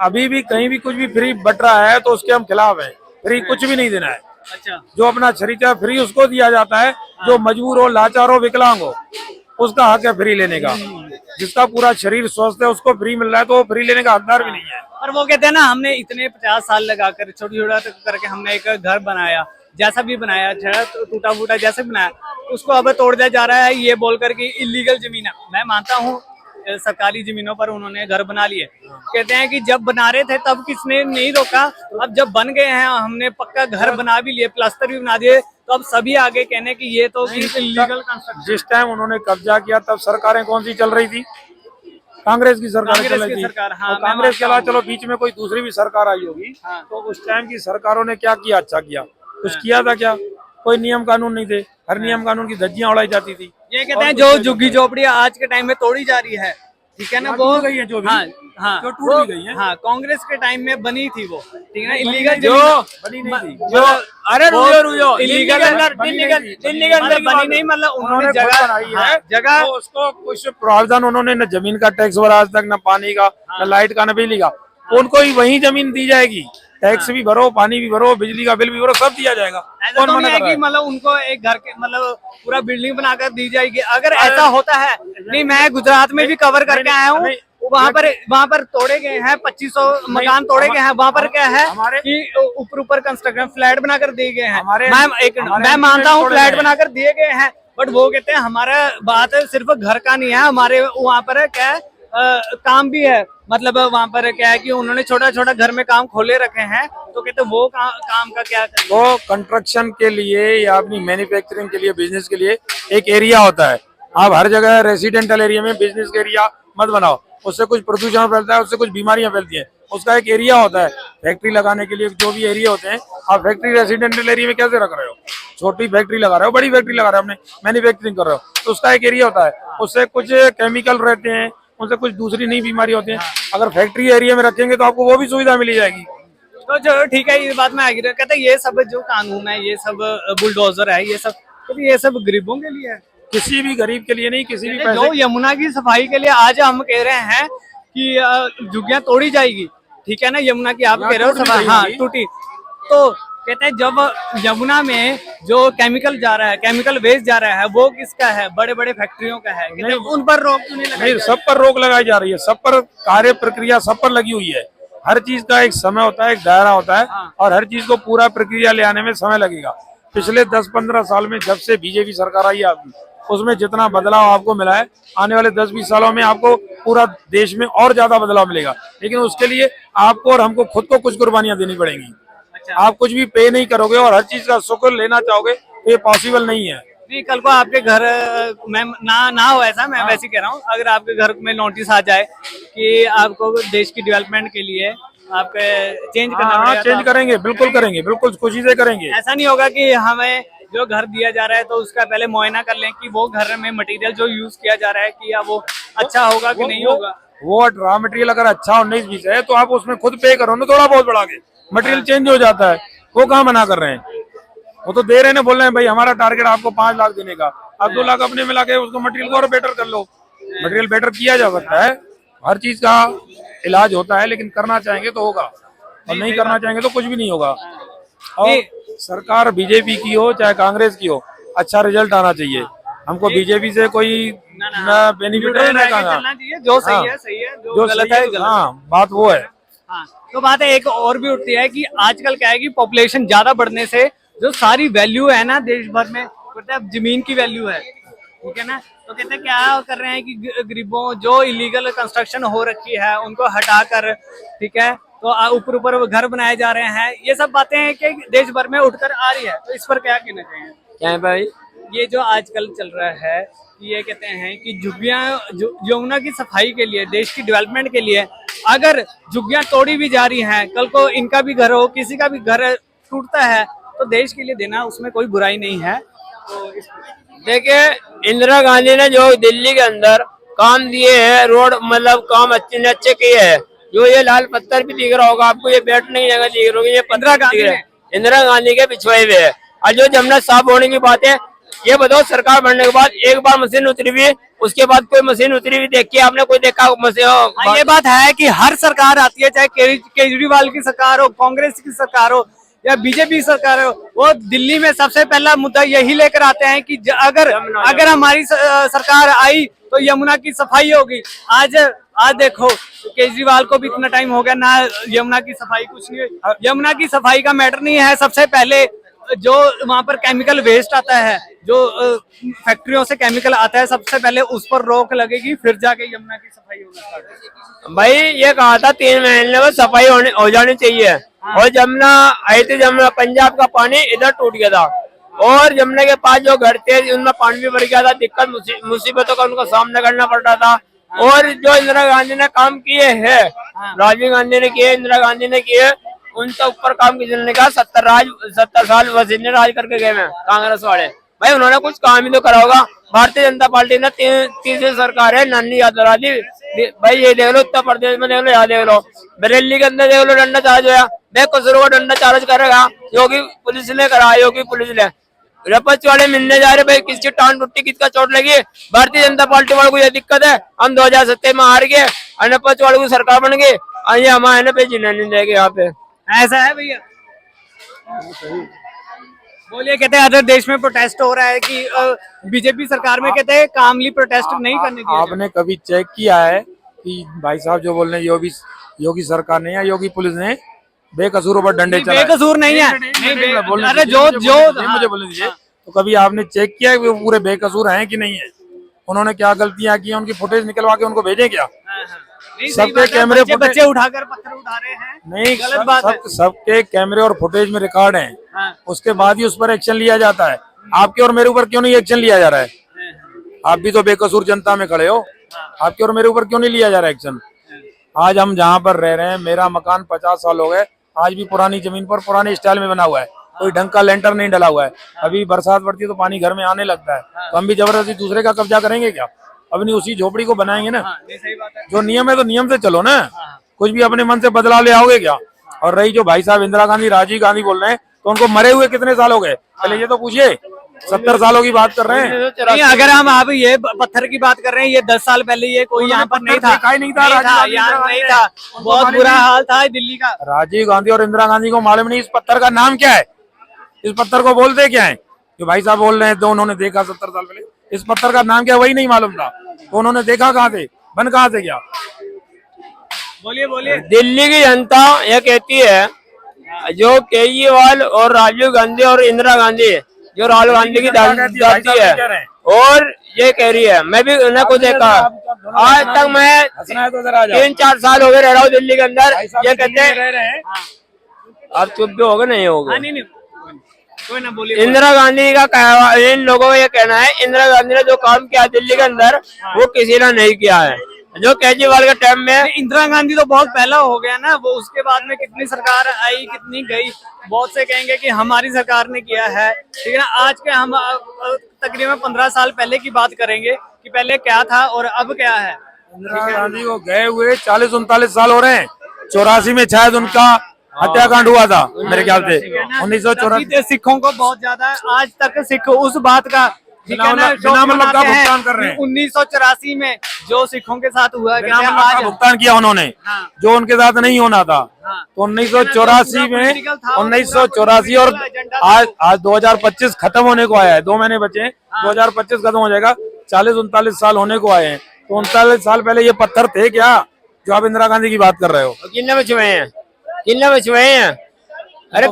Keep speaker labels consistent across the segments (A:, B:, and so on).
A: अभी भी कहीं भी कुछ भी फ्री बट रहा है तो उसके हम खिलाफ हैं। फ्री कुछ भी नहीं देना है।
B: अच्छा।
A: जो अपना शरीर चाहे फ्री उसको दिया जाता है, जो मजबूर हो, लाचार हो, विकलांग हो, उसका हक है फ्री लेने का। जिसका पूरा शरीर स्वस्थ है उसको फ्री मिल रहा है तो वो फ्री लेने का हकदार भी नहीं है।
B: और वो कहते हैं ना, हमने इतने 50 साल लगाकर छोटी छोटा करके हमने एक घर बनाया, जैसा भी बनाया, टूटा फूटा जैसे बनाया, उसको अब तोड़ दिया जा रहा है ये बोलकर कि इलीगल जमीन है। मैं मानता हूँ सरकारी जमीनों पर उन्होंने घर बना लिए। कहते हैं कि जब बना रहे थे तब किसने नहीं रोका, अब जब बन गए हैं, हमने पक्का घर बना भी लिए, प्लास्टर भी बना दिए, तो अब सभी आगे कहने कि ये तो इलीगल कंस्ट्रक्शन।
A: जिस टाइम उन्होंने कब्जा किया तब सरकारें कौन सी चल रही थी? कांग्रेस की सरकार चल रही थी।
B: हाँ,
A: कांग्रेस के अलावा चलो बीच में कोई दूसरी भी सरकार आई होगी, तो उस टाइम की सरकारों ने क्या किया? अच्छा किया? कुछ किया था क्या? कोई नियम कानून नहीं थे। हर नियम कानून की धज्जियां उड़ाई जाती थी।
B: ये कहते हैं जो झुग्गी झोपड़ी आज के टाइम में तोड़ी जा रही है, ठीक है ना, वो
A: गई है जो भी,
B: हाँ हाँ
A: जो टूट भी गई है।
B: हाँ, कांग्रेस के टाइम में बनी थी वो, ठीक है ना, इलीगल
A: जो बनी नहीं थी।
B: जो
C: अरे रुको
B: इलीगल
A: दिल्ली के अंदर
B: बनी नहीं, मतलब
A: उन्होंने
B: उन्होंने
A: जगह
B: जगह
A: बनाई
B: हाँ,
A: है,
B: जगह
A: तो उसको कुछ प्रावधान उन्होंने, न जमीन का टैक्स भरा आज तक, न पानी का, न लाइट का, न बिजली का। उनको ही वही जमीन दी जाएगी। टैक्स भी भरो, पानी भी भरो, बिजली का बिल भी भरो, सब दिया जाएगा।
B: ऐसा
A: कौन
B: तो
A: मना
B: नहीं है
A: कर रहा
B: कि
A: है?
B: मतलब उनको एक घर के मतलब पूरा बिल्डिंग बनाकर दी जाएगी। अगर ऐसा होता है, नहीं, मैं गुजरात में भी कवर करके आया हूँ, वहाँ पर तोड़े गए हैं 2500 मकान तोड़े गए हैं। वहाँ पर क्या है कि ऊपर कंस्ट्रक्शन फ्लैट बनाकर दिए गए हैं। मैं मानता हूँ फ्लैट बनाकर दिए गए हैं, बट वो कहते हैं हमारा बात सिर्फ घर का नहीं है, हमारे वहाँ पर क्या है काम भी है। मतलब वहाँ पर क्या है कि उन्होंने छोटा छोटा घर में काम खोले रखे हैं, तो कहते हैं वो काम का क्या करें?
A: वो कंस्ट्रक्शन के लिए या अपनी मैन्युफैक्चरिंग के लिए, बिजनेस के लिए एक एरिया होता है। आप हर जगह रेसिडेंटल एरिया में बिजनेस का एरिया मत बनाओ, उससे कुछ प्रदूषण फैलता है, उससे कुछ बीमारियां फैलती हैं। उसका एक एरिया होता है फैक्ट्री लगाने के लिए, जो भी एरिया होते हैं। आप फैक्ट्री रेसिडेंटल एरिया में कैसे रख रहे हो? छोटी फैक्ट्री लगा रहे हो, बड़ी फैक्ट्री लगा रहे हो, अपने मैन्युफैक्चरिंग कर रहे हो, तो उसका एक एरिया होता है। उससे कुछ केमिकल रहते हैं, उनसे कुछ दूसरी नई बीमारी होती है। अगर फैक्ट्री एरिया में रखेंगे तो आपको वो भी सुविधा मिली जाएगी।
B: तो जो ठीक है, ये बात मैं आगे कहते हैं ये सब जो कानून है, ये सब बुलडोजर है, ये सब तो ये सब गरीबों के लिए है,
A: किसी भी गरीब के लिए नहीं, किसी भी
B: जो यमुना की सफाई के लिए आज हम कह रहे हैं कि झुग्गियां तोड़ी जाएगी, ठीक है ना, यमुना की आप कह रहे हो सफाई, हाँ टूटी, तो कहते हैं जब यमुना में जो केमिकल जा रहा है, केमिकल वेस्ट जा रहा है, वो किसका है? बड़े बड़े फैक्ट्रियों का है। कहते हैं उन पर रोक क्यों नहीं लगाई?
A: सब पर रोक लगाई जा रही है, सब पर कार्य प्रक्रिया सब पर लगी हुई है। हर चीज का एक समय होता है, एक दायरा होता है, और हर चीज को पूरा प्रक्रिया ले आने में समय लगेगा। पिछले 10-15 साल में जब से बीजेपी सरकार आई है, उसमें जितना बदलाव आपको मिला है, आने वाले 10-20 सालों में आपको पूरा देश में और ज्यादा बदलाव मिलेगा। लेकिन उसके लिए आपको और हमको खुद को कुछ कुर्बानियां देनी पड़ेंगी। आप कुछ भी पे नहीं करोगे और हर चीज का सुख लेना चाहोगे तो ये पॉसिबल नहीं है।
B: नहीं, कल को आपके घर में ना हो ऐसा, मैं वैसे कह रहा हूँ, अगर आपके घर में नोटिस आ जाए कि आपको देश की डेवलपमेंट के लिए आपके चेंज करना पड़ेगा,
A: चेंज करेंगे, बिल्कुल करेंगे, बिल्कुल खुशी से करेंगे।
B: ऐसा नहीं होगा कि हमें जो घर दिया जा रहा है तो उसका पहले मुआयना कर लें कि वो घर में मटेरियल जो यूज किया जा रहा है कि या वो अच्छा होगा कि नहीं होगा।
A: वो रॉ मटेरियल अगर अच्छा और 19-20 है तो आप उसमें खुद पे करो ना, थोड़ा बहुत बढ़ा के। मटेरियल चेंज हो जाता है, वो कहाँ मना कर रहे हैं? वो तो दे रहे हैं, बोल रहे हैं भाई हमारा टारगेट आपको 5 लाख देने का, आप 2 लाख अपने मिला के उसको मटेरियल को और बेटर कर लो। मटेरियल बेटर किया जा सकता है, हर चीज का इलाज होता है, लेकिन करना चाहेंगे तो होगा, और नहीं करना चाहेंगे तो कुछ भी नहीं होगा। और सरकार बीजेपी की हो चाहे कांग्रेस की हो, अच्छा रिजल्ट आना चाहिए। हमको बीजेपी से कोई ना बेनिफिट है ना
B: चलना चाहिए, जो सही है सही है, जो गलत है गलत।
A: हाँ, बात वो है।
B: हाँ, तो बात है एक और भी उठती है कि आजकल क्या है कि पॉपुलेशन ज्यादा बढ़ने से जो सारी वैल्यू है ना देश भर में, मतलब जमीन की वैल्यू है, ठीक है ना, तो कहते हैं क्या कर रहे हैं कि गरीबों जो इलीगल कंस्ट्रक्शन हो रखी है उनको हटाकर, ठीक है, तो ऊपर घर बनाए जा रहे हैं। ये सब बातें हैं कि देश भर में उठकर आ रही है, तो इस पर क्या कहना चाहिए?
C: क्या है भाई?
B: ये जो आजकल चल रहा है, ये कहते हैं कि झुग्गियां यमुना की सफाई के लिए, देश की डेवलपमेंट के लिए अगर झुग्गियां तोड़ी भी जा रही हैं, कल को इनका भी घर हो, किसी का भी घर टूटता है, तो देश के लिए देना उसमें कोई बुराई नहीं है। तो
C: देखिए, इंदिरा गांधी ने जो दिल्ली के अंदर काम दिए हैं, रोड मतलब काम अच्छे किए हैं। जो ये लाल पत्थर भी दिख रहा होगा आपको, ये बैठ नहीं जगह दिख रही है, ये 15 इंदिरा गांधी के बिछवाए हुए है। और जो जमुना साफ होने की बात है, ये बताओ सरकार बनने के बाद एक बार मशीन उतरी हुई, उसके बाद कोई मशीन उतरी हुई देख के आपने कोई देखा मशीन?
B: ये बात है कि हर सरकार आती है, चाहे केजरीवाल की सरकार हो, कांग्रेस की सरकार हो या बीजेपी सरकार हो, वो दिल्ली में सबसे पहला मुद्दा यही लेकर आते हैं कि अगर हमारी सरकार आई तो यमुना की सफाई होगी। आज देखो केजरीवाल को भी इतना टाइम हो गया ना, यमुना की सफाई कुछ नहीं है। यमुना की सफाई का मैटर नहीं है, सबसे पहले जो वहां पर केमिकल वेस्ट आता है, जो फैक्ट्रियों से केमिकल आता है, सबसे पहले उस पर रोक लगेगी, फिर जाके यमुना की सफाई होगी।
C: भाई ये कहा था 3 महीने में सफाई हो जानी चाहिए। और जमुना आई थी, जमुना पंजाब का पानी इधर टूट गया था और जमुना के पास जो घर थे उनमें पानी भी भर गया था, दिक्कत मुसीबतों का उनको सामना करना पड़ रहा था। और जो इंदिरा गांधी ने काम किए हैं, राजीव गांधी ने किए, इंदिरा गांधी ने किए, उनसे ऊपर काम किसी ने कहा। 70 साल वसीले राज करके गए हैं कांग्रेस वाले। भाई उन्होंने कुछ काम ही तो करा होगा। भारतीय जनता पार्टी ने तीसरी सरकार है, नन्ही यात्रा दी। भाई ये देख लो, उत्तर प्रदेश में देख लो, यहाँ देख लो, बरेली के अंदर देख लो, डंडा चार्ज हुआ। बेकसूरों को डंडा चार्ज करेगा, योगी पुलिस ने करा, योगी पुलिस ने। रपच वाले मिलने जा रहे, भाई किसकी टांग टूटी, किसका चोट लगी? भारतीय जनता पार्टी वालों को ये दिक्कत है, हम 2027 में हार गए, रपच वालों की सरकार बन गई, और ये हमारे पे जीने नहीं देंगे यहाँ पे।
B: ऐसा है भैया? बोलिए। कहते हैं अदर देश में प्रोटेस्ट हो रहा है कि बीजेपी सरकार में कहते हैं कामली प्रोटेस्ट नहीं करने दिया।
A: आपने कभी चेक किया है कि भाई साहब जो बोल रहे हैं योगी सरकार ने या योगी पुलिस ने बेकसूरों पर डंडे चलाए?
B: बेकसूर नहीं है। अरे जो
A: मुझे बोलने दीजिए, तो कभी आपने चेक किया है कि वो पूरे बेकसूर हैं कि नहीं है? उन्होंने क्या गलतियां की, उनकी फुटेज निकलवा के उनको भेजे क्या? सबके कैमरे
B: बच्चे उठाकर पत्थर उठा रहे हैं,
A: नहीं,
B: गलत बात है।
A: सबके कैमरे और फुटेज में रिकॉर्ड हैं। उसके बाद ही उस पर एक्शन लिया जाता है। आपके और मेरे ऊपर क्यों नहीं एक्शन लिया जा रहा है? आप भी तो बेकसूर जनता में खड़े हो, आपके और मेरे ऊपर क्यों नहीं लिया जा रहा है एक्शन? आज हम जहाँ पर रह रहे हैं, मेरा मकान 50 साल हो गए, आज भी पुरानी जमीन पर पुराने स्टाइल में बना हुआ है, कोई ढंग का लेंटर नहीं डला हुआ है। अभी बरसात पड़ती है तो पानी घर में आने लगता है, तो हम भी जबरदस्ती दूसरे का कब्जा करेंगे क्या? अपनी उसी झोपड़ी को बनाएंगे ना।
B: सही बात है।
A: जो नियम है तो नियम से चलो ना, कुछ भी अपने मन से बदलाव ले आओगे क्या? और रही जो भाई साहब इंदिरा गांधी, राजीव गांधी बोल रहे हैं, तो उनको मरे हुए कितने साल हो गए? पहले ये तो पूछिए। 70 सालों की बात कर रहे हैं।
B: नहीं, अगर हम आप ये पत्थर की बात कर रहे हैं, ये 10 साल पहले ये कोई यहाँ पर नहीं था, यहाँ नहीं था, बहुत बुरा हाल था दिल्ली का।
A: राजीव गांधी और इंदिरा गांधी को मालूम नहीं इस पत्थर का नाम क्या है, इस पत्थर को बोलते क्या है? जो भाई साहब बोल रहे हैं तो उन्होंने देखा 70 साल पहले, इस पत्थर का नाम क्या वही नहीं मालूम था, तो उन्होंने देखा कहाँ थे, बन कहाँ से गया?
B: बोलिए।
C: दिल्ली की जनता ये कहती है, जो केजरीवाल और राजीव गांधी और इंदिरा गांधी, जो राहुल गांधी की दादी है, और ये कह रही है, मैं भी उन्हें को देखा, आज तक मैं 3-4 साल हो गए रह रहा हूँ दिल्ली के अंदर। ये कहते हैं, आप चुप भी होगे नहीं होगे?
B: कोई ना बोलिए।
C: इंदिरा गांधी का इन लोगों का ये कहना है, इंदिरा गांधी ने जो काम किया दिल्ली के अंदर वो किसी ने नहीं किया है। जो केजरीवाल के टाइम में,
B: इंदिरा गांधी तो बहुत पहला हो गया ना, वो उसके बाद में कितनी सरकार आई, कितनी गई। बहुत से कहेंगे कि हमारी सरकार ने किया है, ठीक है ना। आज के हम तकरीबन 15 साल पहले की बात करेंगे कि पहले क्या था और अब क्या है।
A: इंदिरा गांधी को गए हुए 40-39 साल हो रहे हैं। 84 में शायद उनका हत्याकांड हुआ था मेरे ख्याल से, 1984।
B: सिखों को बहुत ज्यादा, आज तक सिख उस बात का
A: बिना मतलब का भुगतान कर रहे हैं।
B: 1984 में जो सिखों के साथ हुआ,
A: आज भुगतान किया उन्होंने, जो उनके साथ नहीं होना था। तो 1984 में 1984 और आज 2025 खत्म होने को आया है, 2 महीने बचे हैं, 2025 खत्म हो जाएगा। 40-39 साल होने को आए हैं, तो 39 साल पहले ये पत्थर थे क्या जो आप इंदिरा गांधी की बात कर रहे हो?
C: किन्ने बिछवाए हैं, किन्ने बिछवाए हैं? अरे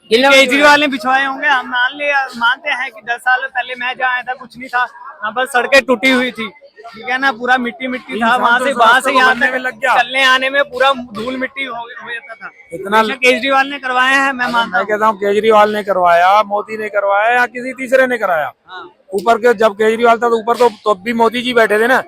B: केजरीवाल ने बिछवाए होंगे। हम मानते हैं कि 10 साल पहले मैं जहाँ आया था कुछ नहीं था, वहाँ पर सड़कें टूटी हुई थी, ठीक है ना, पूरा मिट्टी था, वहाँ से यहाँ तक लग गया, चलने आने में पूरा धूल मिट्टी हो जाता था। इतना केजरीवाल ने करवाया है, मैं मानता हूँ।
A: कहता हूँ केजरीवाल ने करवाया, मोदी ने करवाया या किसी तीसरे ने कराया? ऊपर के जब केजरीवाल था तो ऊपर तो भी मोदी जी बैठे थे ना।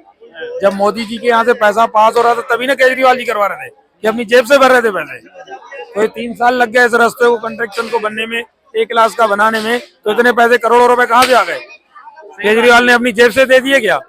A: जब मोदी जी के यहाँ से पैसा पास हो रहा था तभी ना केजरीवाल जी करवा रहे थे, कि अपनी जेब से भर रहे थे पैसे। तो 3 साल लग गए इस रास्ते को, कंस्ट्रक्शन को बनने में, 1 क्लास का बनाने में, तो इतने पैसे करोड़ों रुपए कहाँ से आ गए? केजरीवाल ने अपनी जेब से दे दिए क्या?